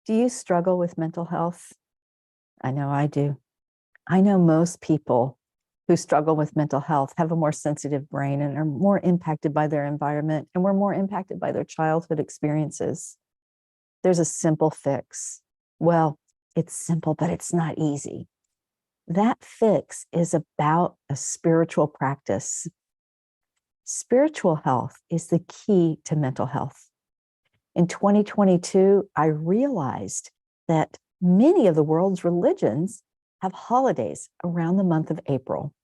Do you struggle with mental health? I know I do. I know most people who struggle with mental health have a more sensitive brain and are more impacted by their environment and were more impacted by their childhood experiences. There's a simple fix. Well, it's simple, but it's not easy. That fix is about a spiritual practice. Spiritual health is the key to mental health. In 2022, I realized that many of the world's religions have holidays around the month of April.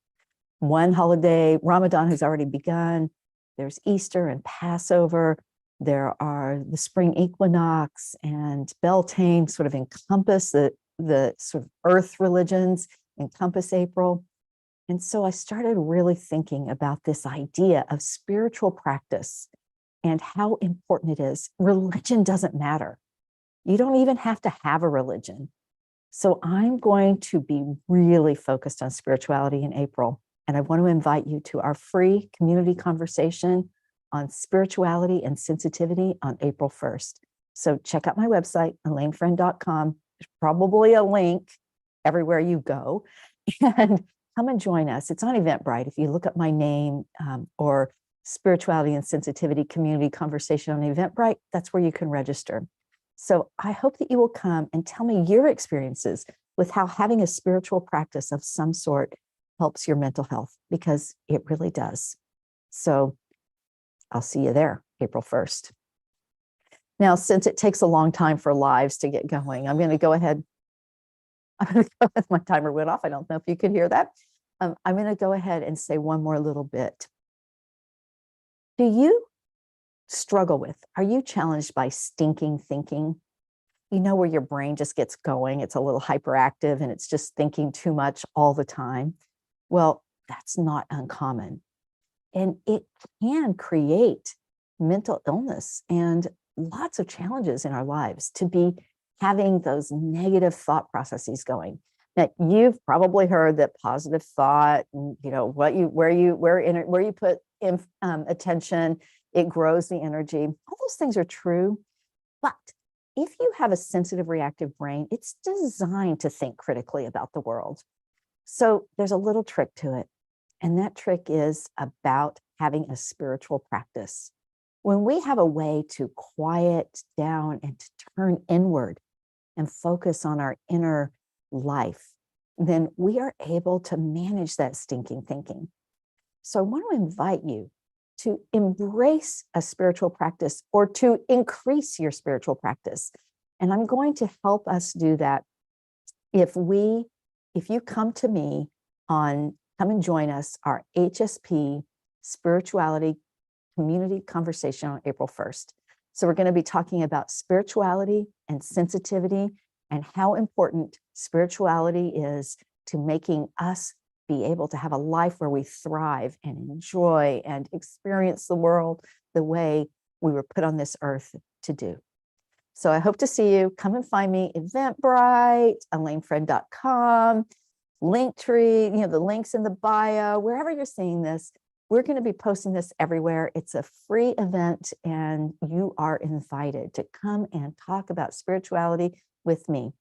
One holiday, Ramadan, has already begun. There's Easter and Passover. There are the spring equinox and Beltane sort of encompass the sort of earth religions, encompass April. And so I started really thinking about this idea of spiritual practice and how important it is. Religion doesn't matter. You don't even have to have a religion. So I'm going to be really focused on spirituality in April. And I want to invite you to our free community conversation on spirituality and sensitivity on April 1st. So check out my website, ElaineFriend.com. There's probably a link everywhere you go. And come and join us. It's on Eventbrite. If you look up my name or Spirituality and Sensitivity Community Conversation on Eventbrite, that's where you can register. So I hope that you will come and tell me your experiences with how having a spiritual practice of some sort helps your mental health, because it really does. So I'll see you there, April 1st. Now, since it takes a long time for lives to get going, I'm going to go ahead. My timer went off. I don't know if you could hear that. I'm going to go ahead and say one more little bit. Do you struggle with, are you challenged by stinking thinking? You know, where your brain just gets going, it's a little hyperactive and it's just thinking too much all the time. Well, that's not uncommon. And it can create mental illness and lots of challenges in our lives to be having those negative thought processes going. Now, you've probably heard that positive thought, where you put attention, it grows the energy. All those things are true. But if you have a sensitive, reactive brain, it's designed to think critically about the world. So there's a little trick to it. And that trick is about having a spiritual practice. When we have a way to quiet down and to turn inward and focus on our inner life, then we are able to manage that stinking thinking. So I want to invite you to embrace a spiritual practice or to increase your spiritual practice. And I'm going to help us do that if you come to me come and join us, our HSP Spirituality Community Conversation on April 1st. So we're going to be talking about spirituality and sensitivity and how important spirituality is to making us be able to have a life where we thrive and enjoy and experience the world the way we were put on this earth to do. So I hope to see you. Come and find me, Eventbrite, ElaineFriend.com, Linktree, the links in the bio, wherever you're seeing this. We're going to be posting this everywhere. It's a free event and you are invited to come and talk about spirituality with me.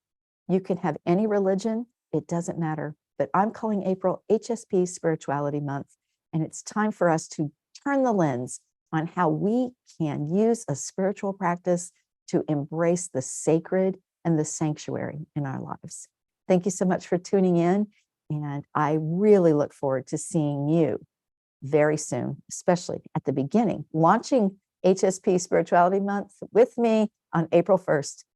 You can have any religion, it doesn't matter, but I'm calling April HSP Spirituality Month, and it's time for us to turn the lens on how we can use a spiritual practice to embrace the sacred and the sanctuary in our lives. Thank you so much for tuning in, and I really look forward to seeing you very soon, especially at the beginning, launching HSP Spirituality Month with me on April 1st.